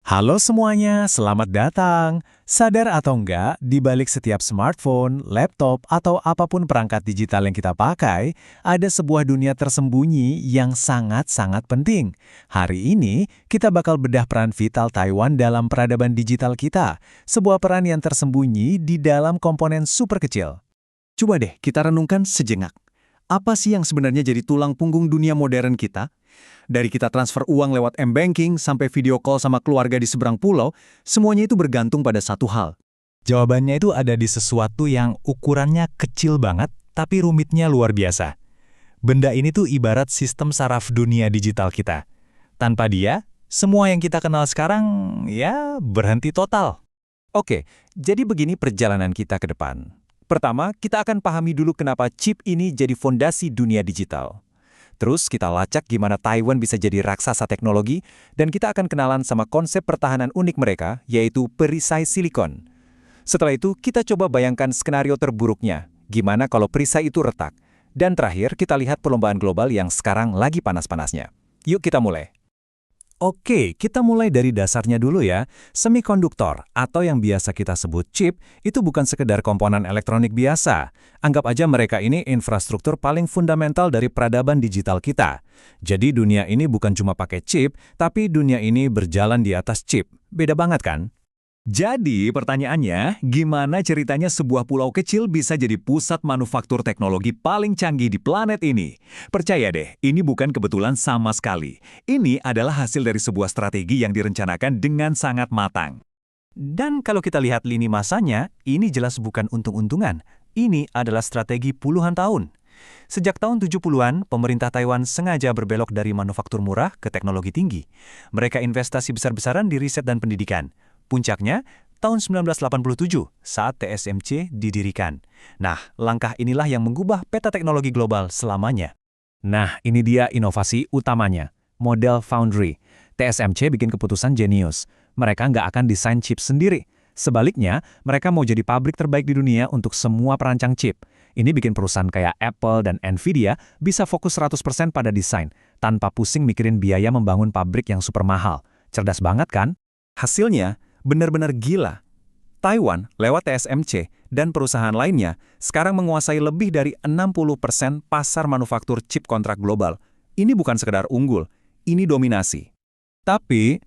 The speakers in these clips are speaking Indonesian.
Halo semuanya, selamat datang. Sadar atau enggak, di balik setiap smartphone, laptop, atau apapun perangkat digital yang kita pakai, ada sebuah dunia tersembunyi yang sangat-sangat penting. Hari ini, kita bakal bedah peran vital Taiwan dalam peradaban digital kita, sebuah peran yang tersembunyi di dalam komponen super kecil. Coba deh kita renungkan sejenak. Apa sih yang sebenarnya jadi tulang punggung dunia modern kita? Dari kita transfer uang lewat m-banking sampai video call sama keluarga di seberang pulau, semuanya itu bergantung pada satu hal. Jawabannya itu ada di sesuatu yang ukurannya kecil banget, tapi rumitnya luar biasa. Benda ini tuh ibarat sistem saraf dunia digital kita. Tanpa dia, semua yang kita kenal sekarang, ya berhenti total. Oke, jadi begini perjalanan kita ke depan. Pertama, kita akan pahami dulu kenapa chip ini jadi fondasi dunia digital. Terus kita lacak gimana Taiwan bisa jadi raksasa teknologi, dan kita akan kenalan sama konsep pertahanan unik mereka, yaitu perisai silikon. Setelah itu, kita coba bayangkan skenario terburuknya, gimana kalau perisai itu retak. Dan terakhir, kita lihat perlombaan global yang sekarang lagi panas-panasnya. Yuk kita mulai. Oke, kita mulai dari dasarnya dulu ya. Semikonduktor, atau yang biasa kita sebut chip, itu bukan sekedar komponen elektronik biasa. Anggap aja mereka ini infrastruktur paling fundamental dari peradaban digital kita. Jadi dunia ini bukan cuma pakai chip, tapi dunia ini berjalan di atas chip. Beda banget kan? Jadi pertanyaannya, gimana ceritanya sebuah pulau kecil bisa jadi pusat manufaktur teknologi paling canggih di planet ini? Percaya deh, ini bukan kebetulan sama sekali. Ini adalah hasil dari sebuah strategi yang direncanakan dengan sangat matang. Dan kalau kita lihat lini masanya, ini jelas bukan untung-untungan. Ini adalah strategi puluhan tahun. Sejak tahun 70-an, pemerintah Taiwan sengaja berbelok dari manufaktur murah ke teknologi tinggi. Mereka investasi besar-besaran di riset dan pendidikan. Puncaknya, tahun 1987 saat TSMC didirikan. Nah, langkah inilah yang mengubah peta teknologi global selamanya. Nah, ini dia inovasi utamanya, model foundry. TSMC bikin keputusan jenius. Mereka nggak akan desain chip sendiri. Sebaliknya, mereka mau jadi pabrik terbaik di dunia untuk semua perancang chip. Ini bikin perusahaan kayak Apple dan Nvidia bisa fokus 100% pada desain, tanpa pusing mikirin biaya membangun pabrik yang super mahal. Cerdas banget kan? Hasilnya, benar-benar gila. Taiwan, lewat TSMC, dan perusahaan lainnya, sekarang menguasai lebih dari 60% pasar manufaktur chip kontrak global. Ini bukan sekedar unggul, ini dominasi. Tapi,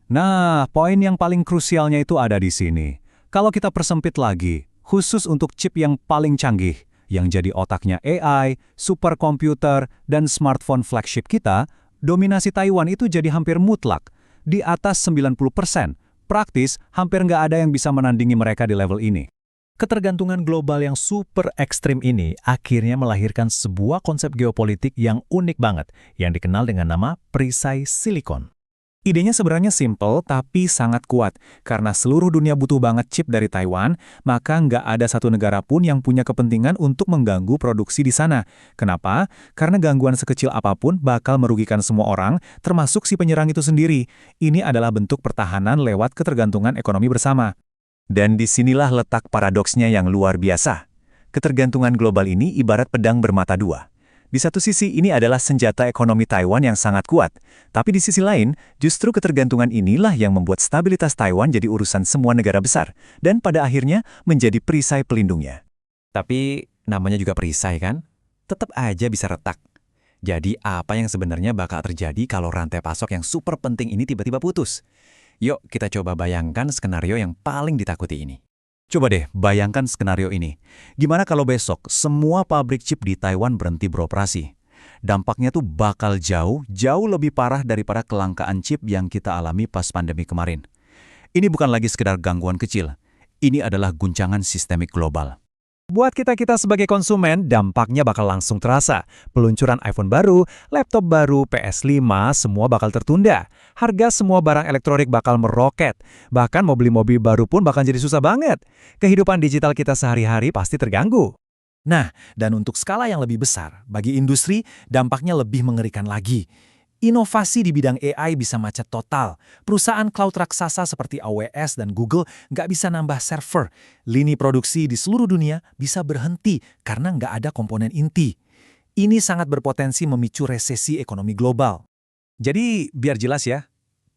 poin yang paling krusialnya itu ada di sini. Kalau kita persempit lagi, khusus untuk chip yang paling canggih, yang jadi otaknya AI, superkomputer, dan smartphone flagship kita, dominasi Taiwan itu jadi hampir mutlak, di atas 90%. Praktis, hampir nggak ada yang bisa menandingi mereka di level ini. Ketergantungan global yang super ekstrim ini akhirnya melahirkan sebuah konsep geopolitik yang unik banget, yang dikenal dengan nama perisai silikon. Idenya sebenarnya simple tapi sangat kuat, karena seluruh dunia butuh banget chip dari Taiwan, maka nggak ada satu negara pun yang punya kepentingan untuk mengganggu produksi di sana. Kenapa? Karena gangguan sekecil apapun bakal merugikan semua orang, termasuk si penyerang itu sendiri. Ini adalah bentuk pertahanan lewat ketergantungan ekonomi bersama. Dan disinilah letak paradoksnya yang luar biasa. Ketergantungan global ini ibarat pedang bermata dua. Di satu sisi ini adalah senjata ekonomi Taiwan yang sangat kuat, tapi di sisi lain, justru ketergantungan inilah yang membuat stabilitas Taiwan jadi urusan semua negara besar, dan pada akhirnya menjadi perisai pelindungnya. Tapi namanya juga perisai kan? Tetap aja bisa retak. Jadi apa yang sebenarnya bakal terjadi kalau rantai pasok yang super penting ini tiba-tiba putus? Yuk kita coba bayangkan skenario yang paling ditakuti ini. Coba deh bayangkan skenario ini. Gimana kalau besok semua pabrik chip di Taiwan berhenti beroperasi? Dampaknya tuh bakal jauh lebih parah daripada kelangkaan chip yang kita alami pas pandemi kemarin. Ini bukan lagi sekedar gangguan kecil. Ini adalah guncangan sistemik global. Buat kita sebagai konsumen, dampaknya bakal langsung terasa. Peluncuran iPhone baru, laptop baru, PS5, semua bakal tertunda. Harga semua barang elektronik bakal meroket. Bahkan mau beli mobil baru pun bakal jadi susah banget. Kehidupan digital kita sehari-hari pasti terganggu. Nah, dan untuk skala yang lebih besar, bagi industri, dampaknya lebih mengerikan lagi. Inovasi di bidang AI bisa macet total. Perusahaan cloud raksasa seperti AWS dan Google nggak bisa nambah server. Lini produksi di seluruh dunia bisa berhenti karena nggak ada komponen inti. Ini sangat berpotensi memicu resesi ekonomi global. Jadi, biar jelas ya,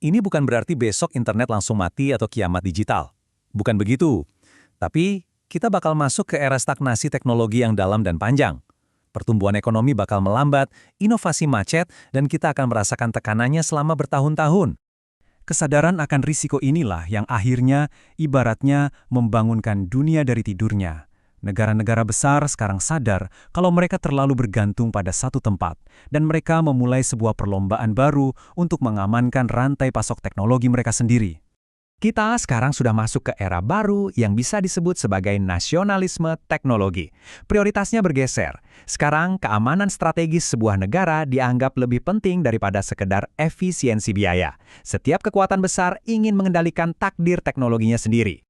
ini bukan berarti besok internet langsung mati atau kiamat digital. Bukan begitu. Tapi, kita bakal masuk ke era stagnasi teknologi yang dalam dan panjang. Pertumbuhan ekonomi bakal melambat, inovasi macet, dan kita akan merasakan tekanannya selama bertahun-tahun. Kesadaran akan risiko inilah yang akhirnya ibaratnya membangunkan dunia dari tidurnya. Negara-negara besar sekarang sadar kalau mereka terlalu bergantung pada satu tempat, dan mereka memulai sebuah perlombaan baru untuk mengamankan rantai pasok teknologi mereka sendiri. Kita sekarang sudah masuk ke era baru yang bisa disebut sebagai nasionalisme teknologi. Prioritasnya bergeser. Sekarang, keamanan strategis sebuah negara dianggap lebih penting daripada sekedar efisiensi biaya. Setiap kekuatan besar ingin mengendalikan takdir teknologinya sendiri.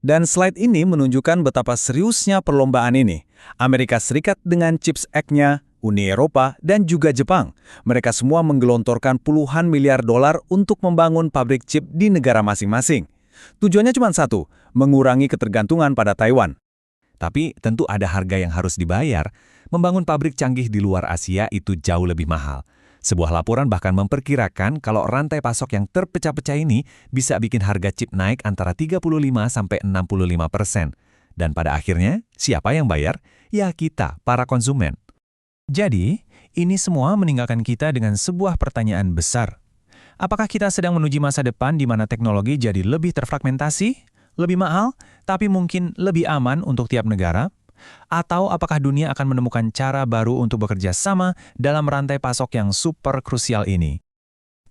Dan slide ini menunjukkan betapa seriusnya perlombaan ini. Amerika Serikat dengan Chips Act-nya, Uni Eropa, dan juga Jepang. Mereka semua menggelontorkan puluhan miliar dolar untuk membangun pabrik chip di negara masing-masing. Tujuannya cuma satu, mengurangi ketergantungan pada Taiwan. Tapi tentu ada harga yang harus dibayar. Membangun pabrik canggih di luar Asia itu jauh lebih mahal. Sebuah laporan bahkan memperkirakan kalau rantai pasok yang terpecah-pecah ini bisa bikin harga chip naik antara 35–65%. Dan pada akhirnya, siapa yang bayar? Ya kita, para konsumen. Jadi, ini semua meninggalkan kita dengan sebuah pertanyaan besar. Apakah kita sedang menuju masa depan di mana teknologi jadi lebih terfragmentasi, lebih mahal, tapi mungkin lebih aman untuk tiap negara? Atau apakah dunia akan menemukan cara baru untuk bekerja sama dalam rantai pasok yang super krusial ini?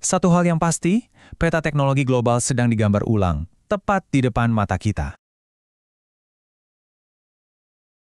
Satu hal yang pasti, peta teknologi global sedang digambar ulang, tepat di depan mata kita.